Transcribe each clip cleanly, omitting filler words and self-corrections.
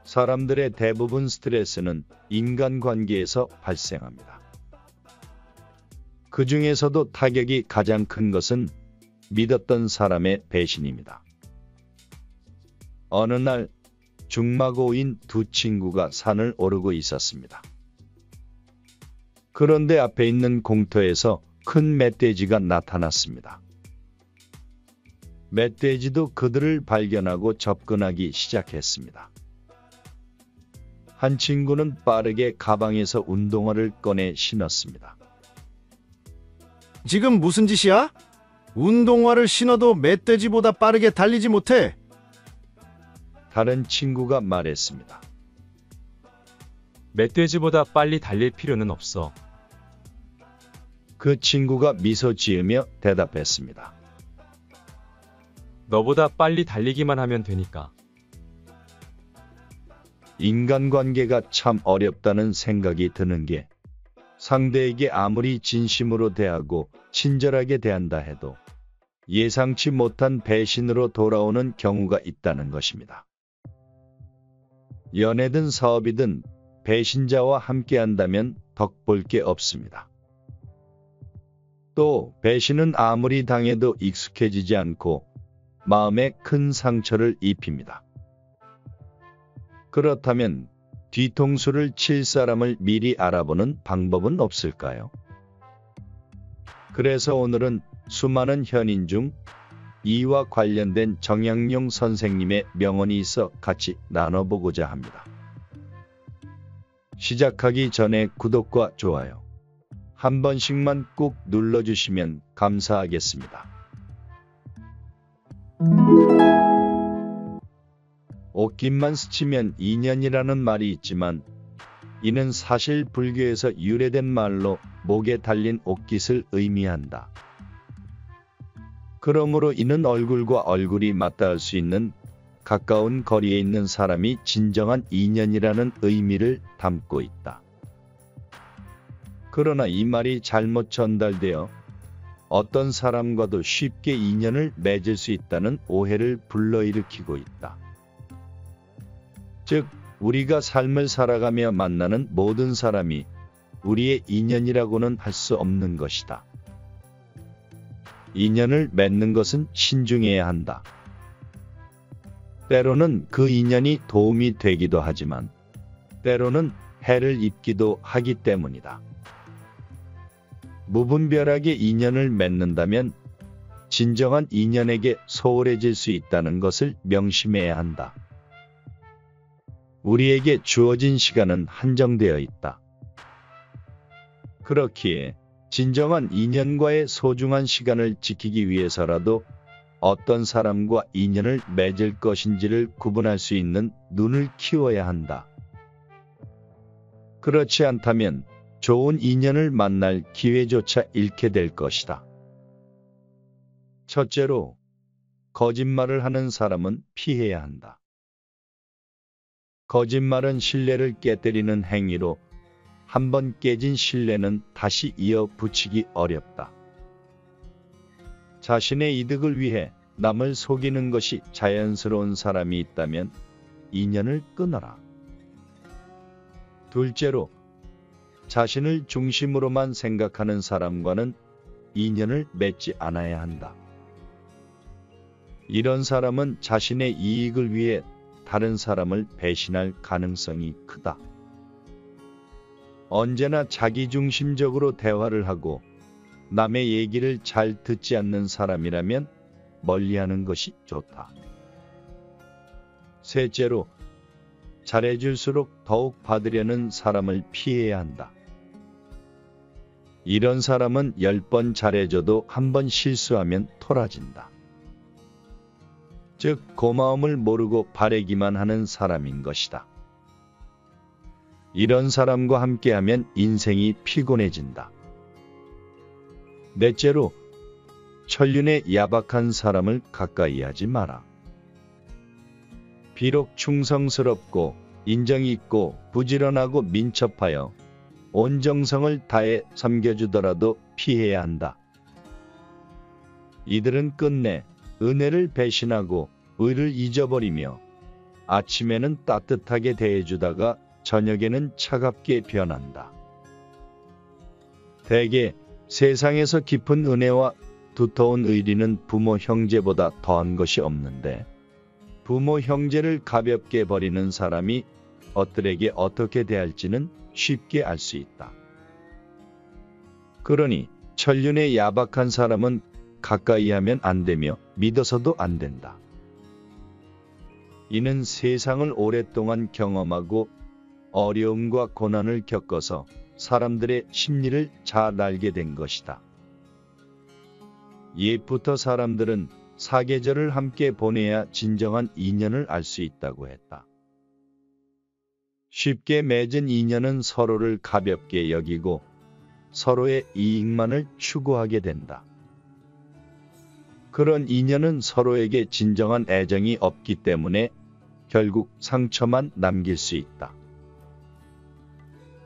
사람들의 대부분 스트레스는 인간관계에서 발생합니다. 그 중에서도 타격이 가장 큰 것은 믿었던 사람의 배신입니다. 어느 날 중마고인 두 친구가 산을 오르고 있었습니다. 그런데 앞에 있는 공터에서 큰 멧돼지가 나타났습니다. 멧돼지도 그들을 발견하고 접근하기 시작했습니다. 한 친구는 빠르게 가방에서 운동화를 꺼내 신었습니다. 지금 무슨 짓이야? 운동화를 신어도 멧돼지보다 빠르게 달리지 못해. 다른 친구가 말했습니다. 멧돼지보다 빨리 달릴 필요는 없어. 그 친구가 미소 지으며 대답했습니다. 너보다 빨리 달리기만 하면 되니까. 인간관계가 참 어렵다는 생각이 드는 게 상대에게 아무리 진심으로 대하고 친절하게 대한다 해도 예상치 못한 배신으로 돌아오는 경우가 있다는 것입니다. 연애든 사업이든 배신자와 함께한다면 덕볼 게 없습니다. 또 배신은 아무리 당해도 익숙해지지 않고 마음에 큰 상처를 입힙니다. 그렇다면 뒤통수를 칠 사람을 미리 알아보는 방법은 없을까요? 그래서 오늘은 수많은 현인 중 이와 관련된 정약용 선생님의 명언이 있어 같이 나눠보고자 합니다. 시작하기 전에 구독과 좋아요 한 번씩만 꾹 눌러주시면 감사하겠습니다. 옷깃만 스치면 인연이라는 말이 있지만 이는 사실 불교에서 유래된 말로 목에 달린 옷깃을 의미한다. 그러므로 이는 얼굴과 얼굴이 맞닿을 수 있는 가까운 거리에 있는 사람이 진정한 인연이라는 의미를 담고 있다. 그러나 이 말이 잘못 전달되어 어떤 사람과도 쉽게 인연을 맺을 수 있다는 오해를 불러일으키고 있다. 즉, 우리가 삶을 살아가며 만나는 모든 사람이 우리의 인연이라고는 할 수 없는 것이다. 인연을 맺는 것은 신중해야 한다. 때로는 그 인연이 도움이 되기도 하지만 때로는 해를 입기도 하기 때문이다. 무분별하게 인연을 맺는다면 진정한 인연에게 소홀해질 수 있다는 것을 명심해야 한다. 우리에게 주어진 시간은 한정되어 있다. 그렇기에 진정한 인연과의 소중한 시간을 지키기 위해서라도 어떤 사람과 인연을 맺을 것인지를 구분할 수 있는 눈을 키워야 한다. 그렇지 않다면 좋은 인연을 만날 기회조차 잃게 될 것이다. 첫째로, 거짓말을 하는 사람은 피해야 한다. 거짓말은 신뢰를 깨뜨리는 행위로 한번 깨진 신뢰는 다시 이어붙이기 어렵다. 자신의 이득을 위해 남을 속이는 것이 자연스러운 사람이 있다면 인연을 끊어라. 둘째로, 자신을 중심으로만 생각하는 사람과는 인연을 맺지 않아야 한다. 이런 사람은 자신의 이익을 위해 다른 사람을 배신할 가능성이 크다. 언제나 자기중심적으로 대화를 하고 남의 얘기를 잘 듣지 않는 사람이라면 멀리하는 것이 좋다. 셋째로, 잘해줄수록 더욱 받으려는 사람을 피해야 한다. 이런 사람은 10번 잘해줘도 한 번 실수하면 토라진다. 즉, 고마움을 모르고 바라기만 하는 사람인 것이다. 이런 사람과 함께하면 인생이 피곤해진다. 넷째로, 천륜에 야박한 사람을 가까이 하지 마라. 비록 충성스럽고 인정 있고 부지런하고 민첩하여 온 정성을 다해 섬겨주더라도 피해야 한다. 이들은 끝내 은혜를 배신하고 의를 잊어버리며 아침에는 따뜻하게 대해주다가 저녁에는 차갑게 변한다. 대개 세상에서 깊은 은혜와 두터운 의리는 부모 형제보다 더한 것이 없는데 부모 형제를 가볍게 버리는 사람이 어들에게 어떻게 대할지는 쉽게 알 수 있다. 그러니 천륜의 야박한 사람은 가까이 하면 안 되며 믿어서도 안 된다. 이는 세상을 오랫동안 경험하고 어려움과 고난을 겪어서 사람들의 심리를 잘 알게 된 것이다. 옛부터 사람들은 사계절을 함께 보내야 진정한 인연을 알 수 있다고 했다. 쉽게 맺은 인연은 서로를 가볍게 여기고 서로의 이익만을 추구하게 된다. 그런 인연은 서로에게 진정한 애정이 없기 때문에 결국 상처만 남길 수 있다.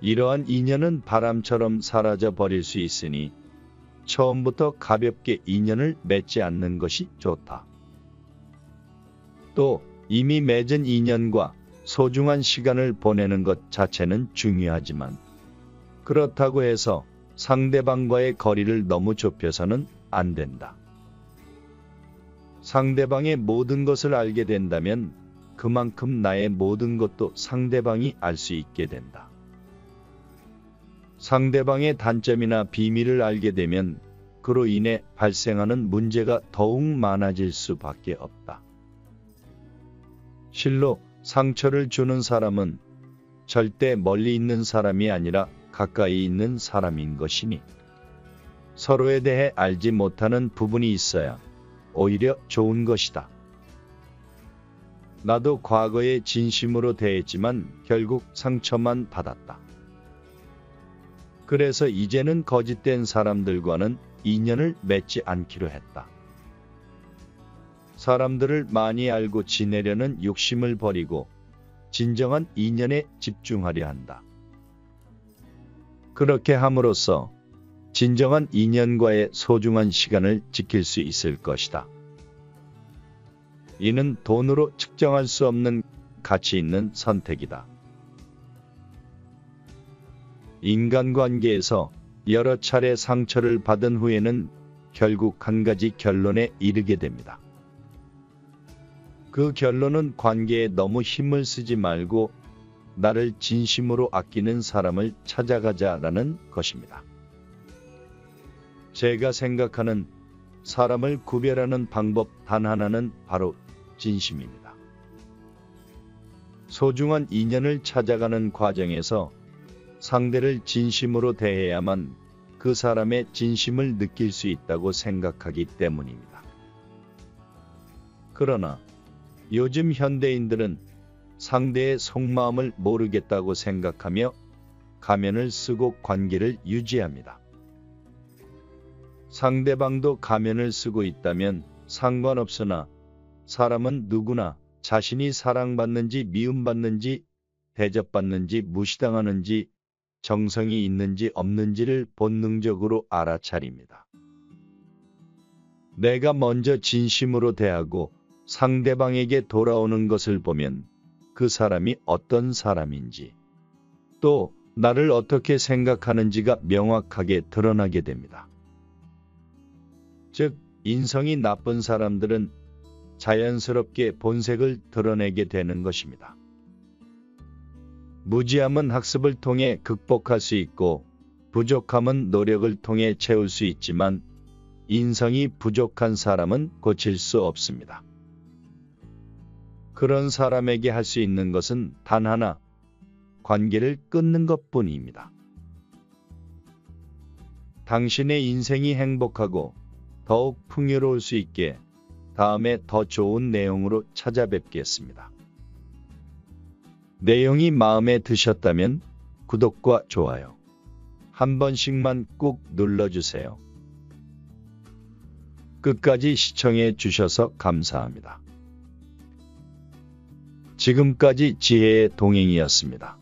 이러한 인연은 바람처럼 사라져 버릴 수 있으니 처음부터 가볍게 인연을 맺지 않는 것이 좋다. 또 이미 맺은 인연과 소중한 시간을 보내는 것 자체는 중요하지만 그렇다고 해서 상대방과의 거리를 너무 좁혀서는 안 된다. 상대방의 모든 것을 알게 된다면 그만큼 나의 모든 것도 상대방이 알 수 있게 된다. 상대방의 단점이나 비밀을 알게 되면 그로 인해 발생하는 문제가 더욱 많아질 수밖에 없다. 실로 상처를 주는 사람은 절대 멀리 있는 사람이 아니라 가까이 있는 사람인 것이니 서로에 대해 알지 못하는 부분이 있어야 오히려 좋은 것이다. 나도 과거에 진심으로 대했지만 결국 상처만 받았다. 그래서 이제는 거짓된 사람들과는 인연을 맺지 않기로 했다. 사람들을 많이 알고 지내려는 욕심을 버리고 진정한 인연에 집중하려 한다. 그렇게 함으로써 진정한 인연과의 소중한 시간을 지킬 수 있을 것이다. 이는 돈으로 측정할 수 없는 가치 있는 선택이다. 인간관계에서 여러 차례 상처를 받은 후에는 결국 한 가지 결론에 이르게 됩니다. 그 결론은 관계에 너무 힘을 쓰지 말고 나를 진심으로 아끼는 사람을 찾아가자라는 것입니다. 제가 생각하는 사람을 구별하는 방법 단 하나는 바로 진심입니다. 소중한 인연을 찾아가는 과정에서 상대를 진심으로 대해야만 그 사람의 진심을 느낄 수 있다고 생각하기 때문입니다. 그러나 요즘 현대인들은 상대의 속마음을 모르겠다고 생각하며 가면을 쓰고 관계를 유지합니다. 상대방도 가면을 쓰고 있다면 상관없으나 사람은 누구나 자신이 사랑받는지 미움받는지 대접받는지 무시당하는지 정성이 있는지 없는지를 본능적으로 알아차립니다. 내가 먼저 진심으로 대하고 상대방에게 돌아오는 것을 보면 그 사람이 어떤 사람인지 또 나를 어떻게 생각하는지가 명확하게 드러나게 됩니다. 즉, 인성이 나쁜 사람들은 자연스럽게 본색을 드러내게 되는 것입니다. 무지함은 학습을 통해 극복할 수 있고 부족함은 노력을 통해 채울 수 있지만 인성이 부족한 사람은 고칠 수 없습니다. 그런 사람에게 할 수 있는 것은 단 하나, 관계를 끊는 것뿐입니다. 당신의 인생이 행복하고 더욱 풍요로울 수 있게 다음에 더 좋은 내용으로 찾아뵙겠습니다. 내용이 마음에 드셨다면 구독과 좋아요 한 번씩만 꾹 눌러주세요. 끝까지 시청해 주셔서 감사합니다. 지금까지 지혜의 동행이었습니다.